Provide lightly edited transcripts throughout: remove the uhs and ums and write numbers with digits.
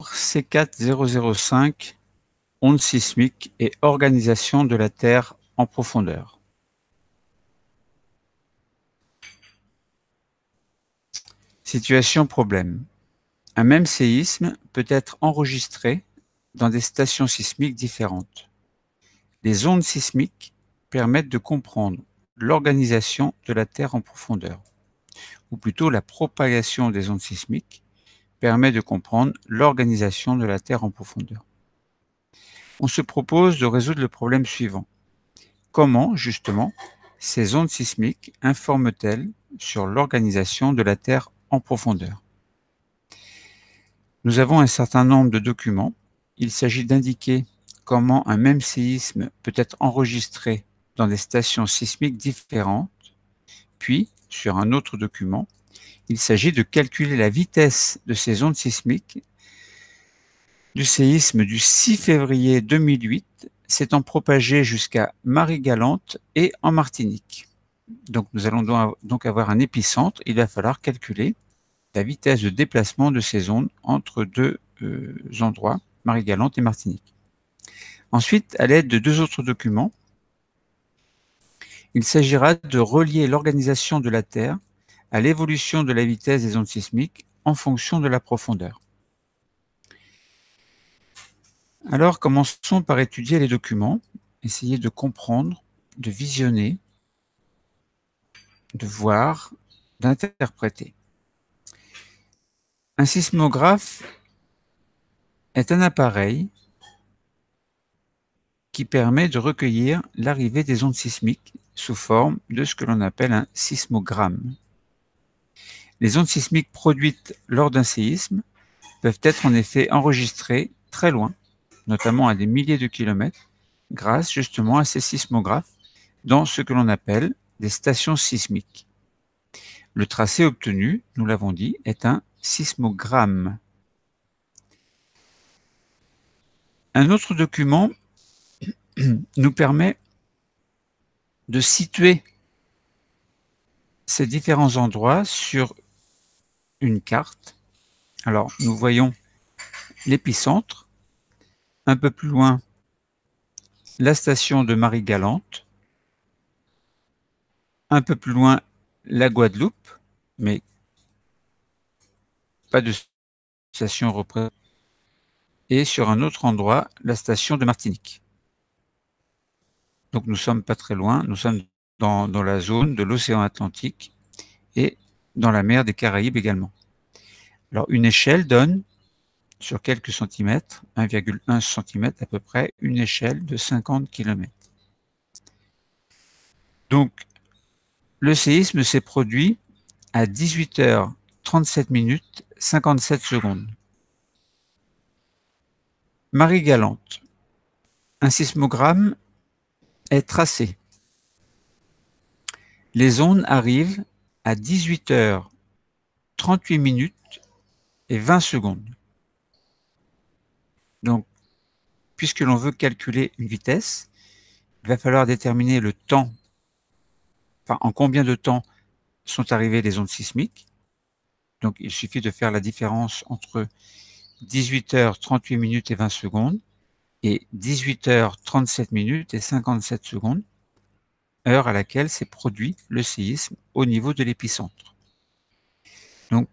C4005, ondes sismiques et organisation de la Terre en profondeur. Situation problème. Un même séisme peut être enregistré dans des stations sismiques différentes. Les ondes sismiques permettent de comprendre l'organisation de la Terre en profondeur, ou plutôt la propagation des ondes sismiques permet de comprendre l'organisation de la Terre en profondeur. On se propose de résoudre le problème suivant. Comment, justement, ces ondes sismiques informent-elles sur l'organisation de la Terre en profondeur? Nous avons un certain nombre de documents. Il s'agit d'indiquer comment un même séisme peut être enregistré dans des stations sismiques différentes. Puis, sur un autre document, il s'agit de calculer la vitesse de ces ondes sismiques du séisme du 6 février 2008 s'étant propagé jusqu'à Marie-Galante et en Martinique. Donc nous allons donc avoir un épicentre. Il va falloir calculer la vitesse de déplacement de ces ondes entre deux endroits, Marie-Galante et Martinique. Ensuite, à l'aide de deux autres documents, il s'agira de relier l'organisation de la Terre à l'évolution de la vitesse des ondes sismiques en fonction de la profondeur. Alors, commençons par étudier les documents, essayer de comprendre, de visionner, de voir, d'interpréter. Un sismographe est un appareil qui permet de recueillir l'arrivée des ondes sismiques sous forme de ce que l'on appelle un sismogramme. Les ondes sismiques produites lors d'un séisme peuvent être en effet enregistrées très loin, notamment à des milliers de kilomètres, grâce justement à ces sismographes dans ce que l'on appelle des stations sismiques. Le tracé obtenu, nous l'avons dit, est un sismogramme. Un autre document nous permet de situer ces différents endroits sur une carte. Alors, nous voyons l'épicentre, un peu plus loin, la station de Marie-Galante, un peu plus loin, la Guadeloupe, mais pas de station représentée, et sur un autre endroit, la station de Martinique. Donc nous ne sommes pas très loin, nous sommes dans la zone de l'océan Atlantique et dans la mer des Caraïbes également. Alors une échelle donne, sur quelques centimètres, 1,1 cm à peu près, une échelle de 50 km. Donc le séisme s'est produit à 18h37 57 secondes. Marie-Galante. Un sismogramme est tracé. Les ondes arrivent à 18h38 et 20 secondes. Donc, puisque l'on veut calculer une vitesse, il va falloir déterminer le temps, enfin en combien de temps sont arrivées les ondes sismiques. Donc, il suffit de faire la différence entre 18h38 et 20 secondes et 18h37 et 57 secondes, heure à laquelle s'est produit le séisme au niveau de l'épicentre. Donc,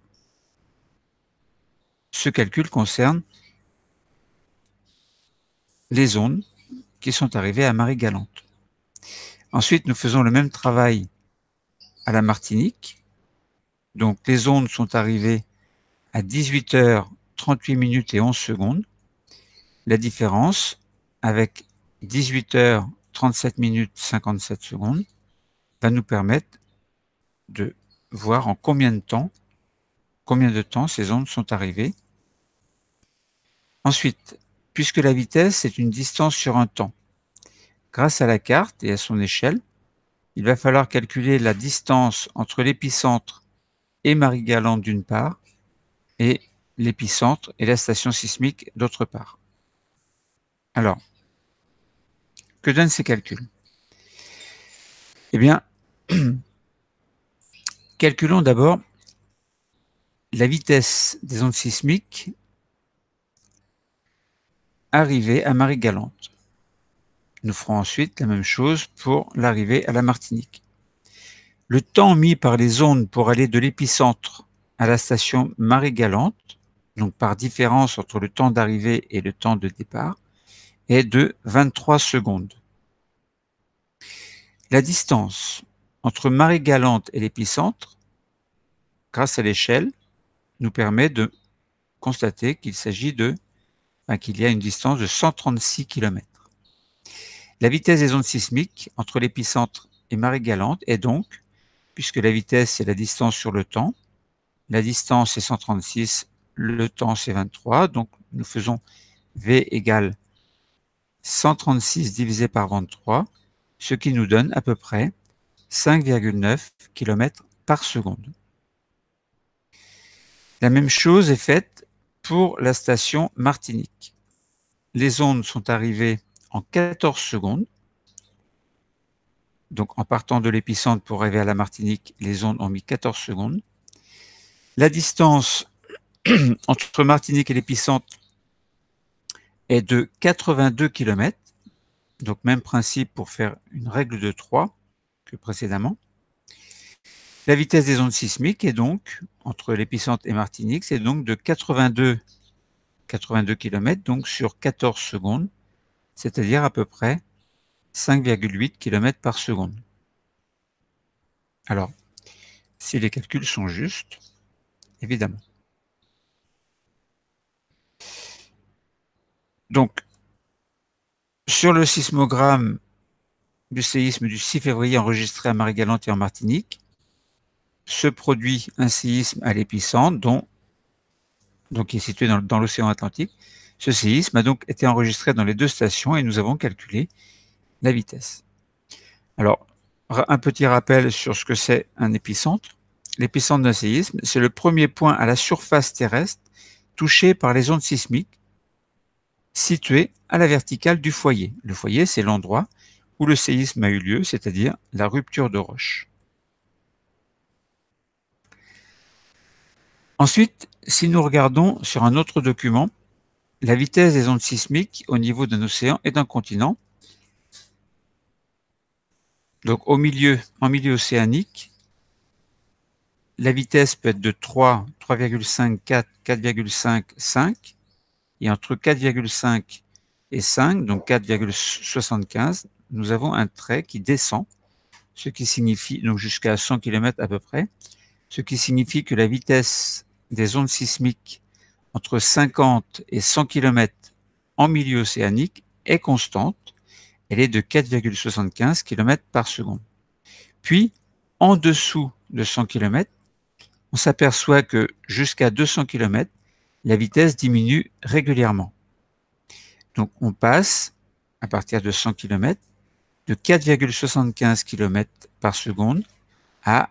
ce calcul concerne les ondes qui sont arrivées à Marie-Galante. Ensuite, nous faisons le même travail à la Martinique. Donc, les ondes sont arrivées à 18h38 et 11 secondes. La différence avec 18h37 57 secondes va nous permettre de voir en combien de temps ces ondes sont arrivées. Ensuite, puisque la vitesse est une distance sur un temps, grâce à la carte et à son échelle, il va falloir calculer la distance entre l'épicentre et Marie-Galante d'une part, et l'épicentre et la station sismique d'autre part. Alors, que donnent ces calculs? Eh bien, calculons d'abord la vitesse des ondes sismiques arrivée à Marie-Galante. Nous ferons ensuite la même chose pour l'arrivée à la Martinique. Le temps mis par les ondes pour aller de l'épicentre à la station Marie-Galante, donc par différence entre le temps d'arrivée et le temps de départ, est de 23 secondes. La distance entre Marie-Galante et l'épicentre, grâce à l'échelle, nous permet de constater qu'il qu'il y a une distance de 136 km. La vitesse des ondes sismiques entre l'épicentre et Marie-Galante est donc, puisque la vitesse c'est la distance sur le temps, la distance c'est 136, le temps c'est 23, donc nous faisons V égale 136 divisé par 23, ce qui nous donne à peu près 5,9 km par seconde. La même chose est faite pour la station Martinique. Les ondes sont arrivées en 14 secondes. Donc en partant de l'épicentre pour arriver à la Martinique, les ondes ont mis 14 secondes. La distance entre Martinique et l'épicentre est de 82 km. Donc même principe pour faire une règle de 3 que précédemment. La vitesse des ondes sismiques est donc, entre l'épicentre et Martinique, c'est donc de 82 km, donc sur 14 secondes, c'est-à-dire à peu près 5,8 km par seconde. Alors, si les calculs sont justes, évidemment. Donc, sur le sismogramme du séisme du 6 février enregistré à Marie-Galante et en Martinique, se produit un séisme à l'épicentre, qui est situé dans l'océan Atlantique. Ce séisme a donc été enregistré dans les deux stations et nous avons calculé la vitesse. Alors, un petit rappel sur ce que c'est un épicentre. L'épicentre d'un séisme, c'est le premier point à la surface terrestre touché par les ondes sismiques situé à la verticale du foyer. Le foyer, c'est l'endroit où le séisme a eu lieu, c'est-à-dire la rupture de roche. Ensuite, si nous regardons sur un autre document, la vitesse des ondes sismiques au niveau d'un océan et d'un continent, donc en milieu océanique, la vitesse peut être de 3, 3,5, 4, 4,5, 5, et entre 4,5 et 5, donc 4,75, nous avons un trait qui descend, ce qui signifie, donc jusqu'à 100 km à peu près, ce qui signifie que la vitesse des ondes sismiques entre 50 et 100 km en milieu océanique est constante, elle est de 4,75 km par seconde. Puis, en dessous de 100 km, on s'aperçoit que jusqu'à 200 km, la vitesse diminue régulièrement. Donc on passe, à partir de 100 km, de 4,75 km par seconde à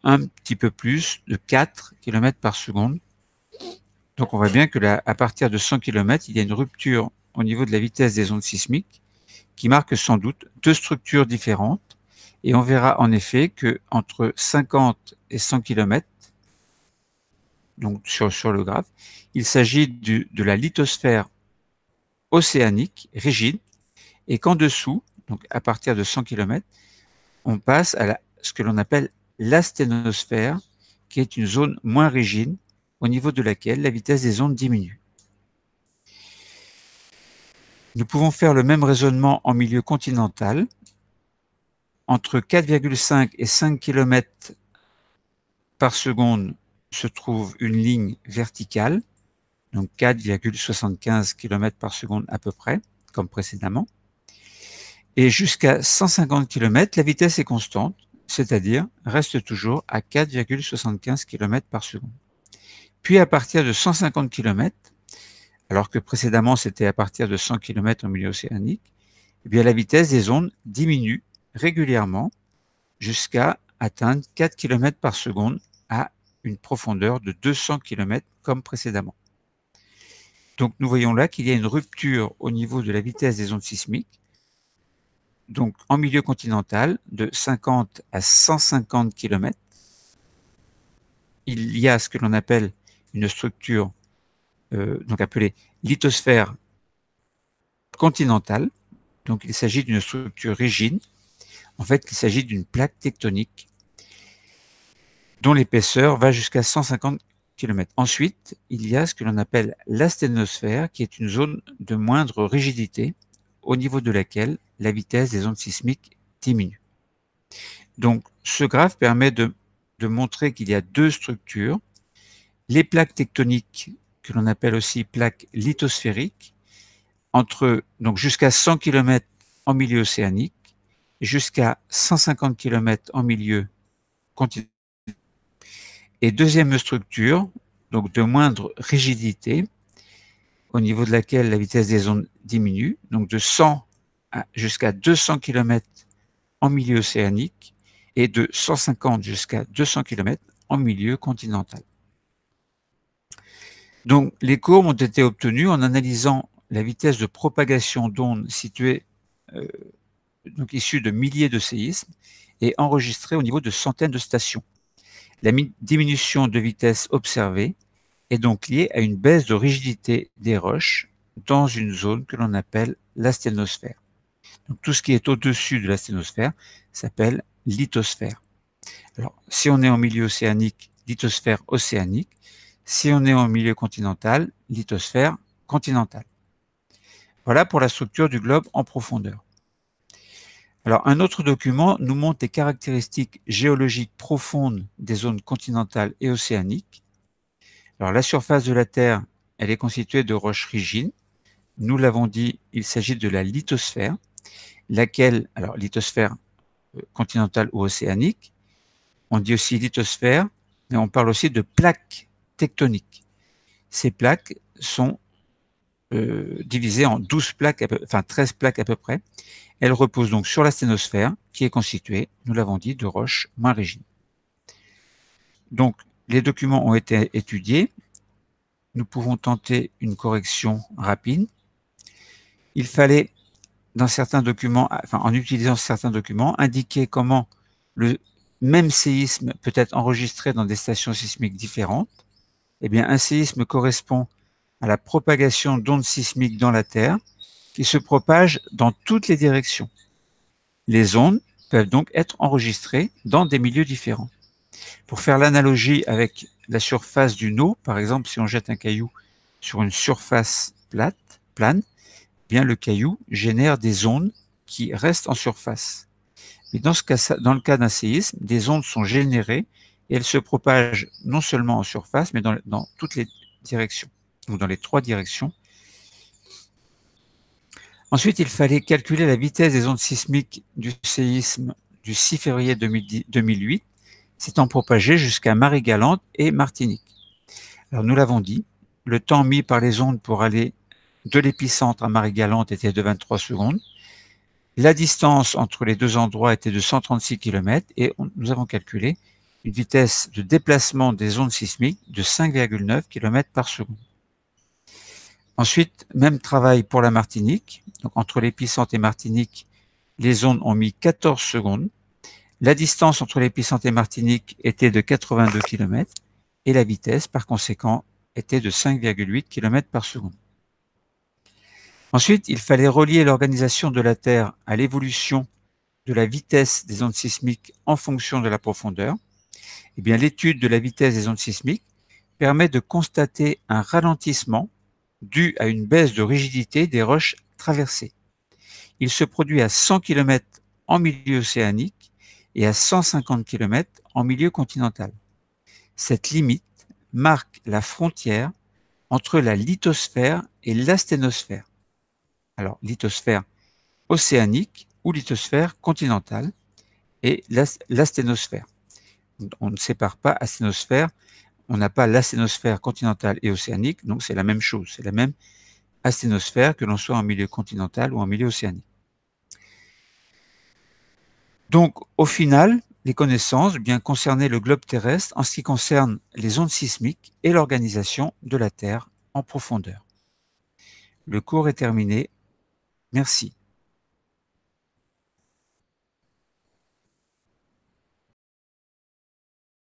un petit peu plus de 4 km par seconde. Donc on voit bien que à partir de 100 km, il y a une rupture au niveau de la vitesse des ondes sismiques qui marque sans doute deux structures différentes. Et on verra en effet que entre 50 et 100 km, donc sur le graphe, il s'agit de la lithosphère océanique rigide et qu'en dessous, donc à partir de 100 km, on passe à ce que l'on appelle l'asténosphère, qui est une zone moins rigide au niveau de laquelle la vitesse des ondes diminue. Nous pouvons faire le même raisonnement en milieu continental. Entre 4,5 et 5 km par seconde se trouve une ligne verticale, donc 4,75 km par seconde à peu près, comme précédemment. Et jusqu'à 150 km, la vitesse est constante, c'est-à-dire reste toujours à 4,75 km par seconde. Puis à partir de 150 km, alors que précédemment c'était à partir de 100 km en milieu océanique, eh bien la vitesse des ondes diminue régulièrement jusqu'à atteindre 4 km par seconde à une profondeur de 200 km comme précédemment. Donc nous voyons là qu'il y a une rupture au niveau de la vitesse des ondes sismiques, donc en milieu continental de 50 à 150 km. Il y a ce que l'on appelle une structure donc appelée lithosphère continentale. Donc, il s'agit d'une structure rigide. En fait, il s'agit d'une plaque tectonique dont l'épaisseur va jusqu'à 150 km. Ensuite, il y a ce que l'on appelle l'asténosphère, qui est une zone de moindre rigidité, au niveau de laquelle la vitesse des ondes sismiques diminue. Donc, ce graphe permet de montrer qu'il y a deux structures. Les plaques tectoniques, que l'on appelle aussi plaques lithosphériques, donc jusqu'à 100 km en milieu océanique, et jusqu'à 150 km en milieu continental. Et deuxième structure, donc de moindre rigidité, au niveau de laquelle la vitesse des ondes diminue, donc de 100 jusqu'à 200 km en milieu océanique et de 150 jusqu'à 200 km en milieu continental. Donc, les courbes ont été obtenues en analysant la vitesse de propagation d'ondes située, donc issue de milliers de séismes et enregistrée au niveau de centaines de stations. La diminution de vitesse observée est donc liée à une baisse de rigidité des roches dans une zone que l'on appelle l'asténosphère. Donc, tout ce qui est au-dessus de l'asténosphère s'appelle lithosphère. Alors, si on est en milieu océanique, lithosphère océanique. Si on est en milieu continental, lithosphère continentale. Voilà pour la structure du globe en profondeur. Alors, un autre document nous montre les caractéristiques géologiques profondes des zones continentales et océaniques. Alors, la surface de la Terre, elle est constituée de roches rigides. Nous l'avons dit, il s'agit de la lithosphère, laquelle, alors lithosphère continentale ou océanique, on dit aussi lithosphère, mais on parle aussi de plaques tectoniques. Ces plaques sont divisées en 12 plaques, enfin 13 plaques à peu près. Elles reposent donc sur l'asténosphère, qui est constituée, nous l'avons dit, de roches moins rigides. Donc, les documents ont été étudiés. Nous pouvons tenter une correction rapide. Il fallait, dans certains documents, enfin, en utilisant certains documents, indiquer comment le même séisme peut être enregistré dans des stations sismiques différentes. Eh bien, un séisme correspond à la propagation d'ondes sismiques dans la Terre qui se propagent dans toutes les directions. Les ondes peuvent donc être enregistrées dans des milieux différents. Pour faire l'analogie avec la surface d'une eau, par exemple, si on jette un caillou sur une surface plane, bien le caillou génère des ondes qui restent en surface. Mais dans le cas d'un séisme, des ondes sont générées et elles se propagent non seulement en surface, mais dans toutes les directions, ou dans les trois directions. Ensuite, il fallait calculer la vitesse des ondes sismiques du séisme du 6 février 2008, s'étant propagé jusqu'à Marie-Galante et Martinique. Alors, nous l'avons dit, le temps mis par les ondes pour aller de l'épicentre à Marie-Galante était de 23 secondes. La distance entre les deux endroits était de 136 km et nous avons calculé une vitesse de déplacement des ondes sismiques de 5,9 km par seconde. Ensuite, même travail pour la Martinique. Donc, entre l'épicentre et Martinique, les ondes ont mis 14 secondes. La distance entre l'épicentre et Martinique était de 82 km et la vitesse, par conséquent, était de 5,8 km par seconde. Ensuite, il fallait relier l'organisation de la Terre à l'évolution de la vitesse des ondes sismiques en fonction de la profondeur. Eh bien, l'étude de la vitesse des ondes sismiques permet de constater un ralentissement dû à une baisse de rigidité des roches traversées. Il se produit à 100 km en milieu océanique et à 150 km en milieu continental. Cette limite marque la frontière entre la lithosphère et l'asténosphère. Alors, lithosphère océanique ou lithosphère continentale et l'asténosphère. On ne sépare pas asténosphère, on n'a pas l'asténosphère continentale et océanique, donc c'est la même chose, c'est la même asténosphère que l'on soit en milieu continental ou en milieu océanique. Donc, au final, les connaissances bien concernaient le globe terrestre en ce qui concerne les ondes sismiques et l'organisation de la Terre en profondeur. Le cours est terminé. Merci.